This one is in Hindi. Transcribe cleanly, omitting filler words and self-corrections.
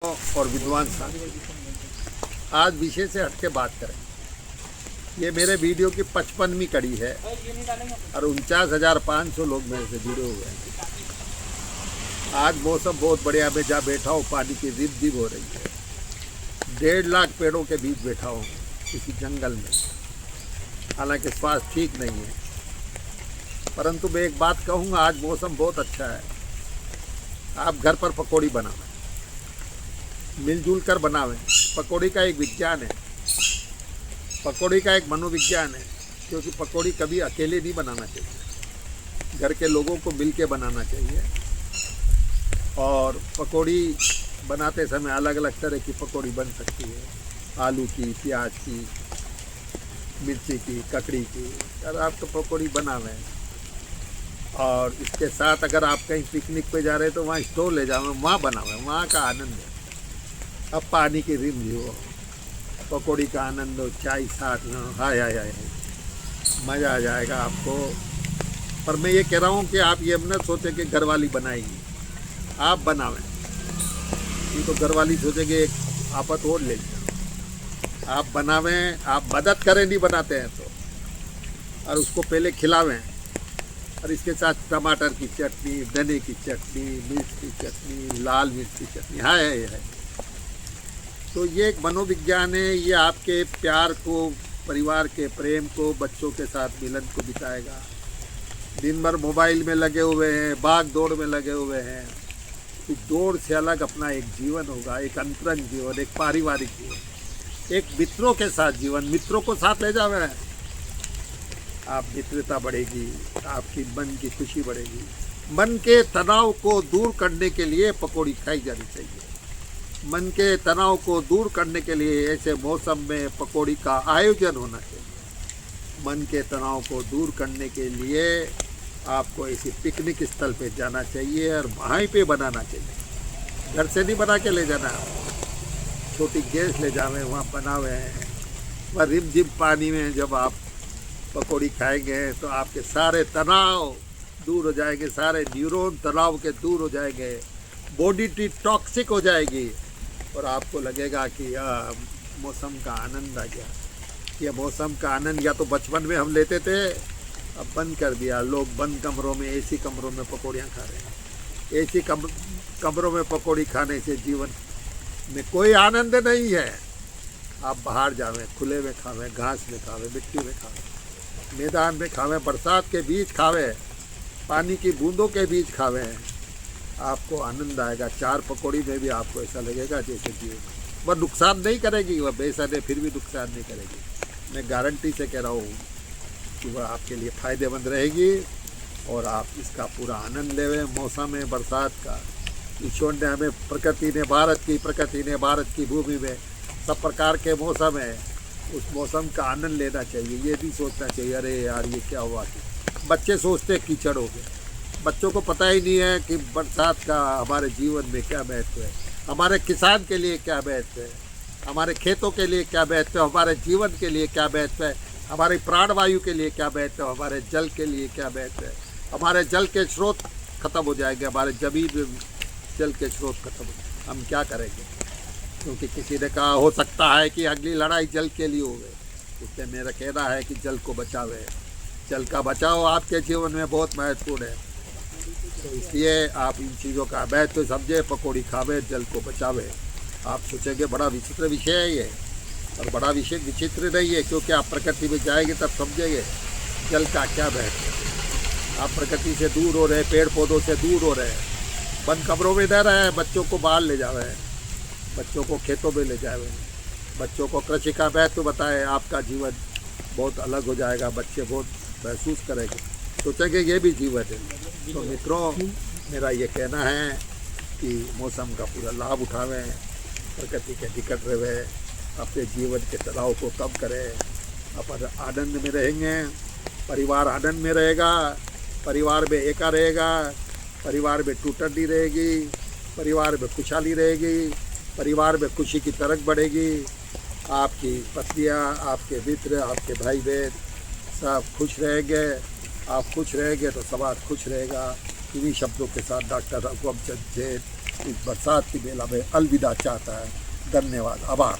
और विद्वान साथी, आज विषय से हटके बात करें। ये मेरे वीडियो की 55वीं कड़ी है और 49,500 लोग मेरे से जुड़े हुए हैं। आज मौसम बहुत बढ़िया, मैं जहाँ बैठा हूँ पानी की रिप रिप हो रही है। 1.5 लाख पेड़ों के बीच बैठा हूँ किसी जंगल में। हालांकि स्वास्थ्य ठीक नहीं है, परंतु मैं एक बात कहूँगा, आज मौसम बहुत अच्छा है। आप घर पर पकौड़ी बनावें, मिलजुल कर बनावें। पकौड़ी का एक विज्ञान है, पकौड़ी का एक मनोविज्ञान है, क्योंकि पकौड़ी कभी अकेले नहीं बनाना चाहिए, घर के लोगों को मिल के बनाना चाहिए। और पकौड़ी बनाते समय अलग अलग तरह की पकौड़ी बन सकती है, आलू की, प्याज की, मिर्ची की, ककड़ी की। अगर आप तो पकौड़ी बनावें। और इसके साथ अगर आप कहीं पिकनिक पे जा रहे हैं तो वहाँ स्टोव ले जाओ, वहाँ बनावें, वहाँ का आनंद है। अब पानी की रिम हो, पकौड़ी का आनंद हो, चाय साथ लो, हाय हाय हाय, मज़ा आ जाएगा आपको। पर मैं ये कह रहा हूँ कि आप ये न सोचें कि घरवाली बनाएगी, आप बनावें। ये तो घरवाली सोचेंगे एक आफत और लेगी। आप बनावें, आप मदद करें, नहीं बनाते हैं तो, और उसको पहले खिलावें। और इसके साथ टमाटर की चटनी, धनिया की चटनी, मिर्च की चटनी, लाल मिर्च की चटनी, है। तो ये एक मनोविज्ञान है। ये आपके प्यार को, परिवार के प्रेम को, बच्चों के साथ मिलन को बिताएगा। दिन भर मोबाइल में लगे हुए हैं, भाग दौड़ में लगे हुए हैं। तो दौड़ से अलग अपना एक जीवन होगा, एक अंतरंग जीवन, एक पारिवारिक जीवन, एक मित्रों के साथ जीवन। मित्रों को साथ ले जावे, आप मित्रता बढ़ेगी, आपकी मन की खुशी बढ़ेगी। मन के तनाव को दूर करने के लिए पकौड़ी खाई जानी चाहिए। मन के तनाव को दूर करने के लिए ऐसे मौसम में पकौड़ी का आयोजन होना चाहिए। मन के तनाव को दूर करने के लिए आपको ऐसी पिकनिक स्थल पे जाना चाहिए और वहीं पे बनाना चाहिए। घर से नहीं बना के ले जाना, छोटी गैस ले जावे, वहाँ बनावे, वहाँ रिम झिम पानी में जब आप पकौड़ी खाएंगे तो आपके सारे तनाव दूर हो जाएंगे, सारे न्यूरॉन तनाव के दूर हो जाएंगे, बॉडी डिटॉक्सिक हो जाएगी और आपको लगेगा कि मौसम का आनंद आ गया। यह मौसम का आनंद या तो बचपन में हम लेते थे, अब बंद कर दिया। लोग बंद कमरों में, एसी कमरों में पकौड़ियाँ खा रहे हैं। एसी कमरों में पकौड़ी खाने से जीवन में कोई आनंद नहीं है। आप बाहर जावें, खुले में खावें, घास में खावें, मिट्टी में खावें, मैदान में खावें, बरसात के बीच खावें, पानी की बूंदों के बीच खावें, आपको आनंद आएगा। 4 पकौड़ी में भी आपको ऐसा लगेगा जैसे जीवन वह नुकसान नहीं करेगी, वह बेसन है फिर भी नुकसान नहीं करेगी। मैं गारंटी से कह रहा हूँ कि वह आपके लिए फ़ायदेमंद रहेगी और आप इसका पूरा आनंद लेवें। मौसम है बरसात का, ईश्वर ने हमें, प्रकृति ने, भारत की भूमि में सब प्रकार के मौसम है। उस मौसम का आनंद लेना चाहिए। ये नहीं सोचना चाहिए अरे यार ये क्या हुआ कि बच्चे सोचते कीचड़ हो गए। बच्चों को पता ही नहीं है कि बरसात का हमारे जीवन में क्या महत्व है, हमारे किसान के लिए क्या महत्व है, हमारे खेतों के लिए क्या महत्व है, हमारे जीवन के लिए क्या महत्व है, हमारी प्राणवायु के लिए क्या महत्व है, हमारे जल के लिए क्या महत्व है। हमारे जल के स्रोत खत्म हो जाएंगे, हमारे जमीन में जल के स्रोत खत्म हो जाएंगे, हम क्या करेंगे? क्योंकि किसी ने कहा हो सकता है कि अगली लड़ाई जल के लिए हो गई। इससे मेरा कहना है कि जल को बचावे। जल का बचाव आपके जीवन में बहुत महत्वपूर्ण है। तो इसलिए आप इन चीज़ों का महत्व समझे, पकौड़ी खावे, जल को बचावे। आप सोचेंगे बड़ा विचित्र विषय है ये, और बड़ा विषय विचित्र नहीं है, क्योंकि आप प्रकृति में जाएंगे तब समझेंगे जल का क्या महत्व है। आप प्रकृति से दूर हो रहे, पेड़ पौधों से दूर हो रहे, बंद कमरों में रह रहे हैं, बच्चों को बाहर ले जा रहे हैं, बच्चों को खेतों में ले जाए, बच्चों को कृषि का महत्व बताएं, आपका जीवन बहुत अलग हो जाएगा। बच्चे बहुत महसूस करेंगे, सोचेंगे ये भी जीवन है। तो मित्रों, मेरा ये कहना है कि मौसम का पूरा लाभ उठावें, प्रकृति के निकट रहें, अपने जीवन के तनाव को कम करें, अपन आनंद में रहेंगे, परिवार आनंद में रहेगा, परिवार में एका रहेगा, परिवार में टूटन नहीं रहेगी, परिवार में खुशहाली रहेगी, परिवार में खुशी की तरंग बढ़ेगी। आपकी पत्नियाँ, आपके मित्र, आपके भाई बहन सब खुश रहेंगे। आप खुश रहेंगे तो समाज खुश रहेगा। इन्हीं शब्दों के साथ डॉक्टर रघुवंश सेन इस बरसात की बेला में अलविदा चाहता है। धन्यवाद, आभार।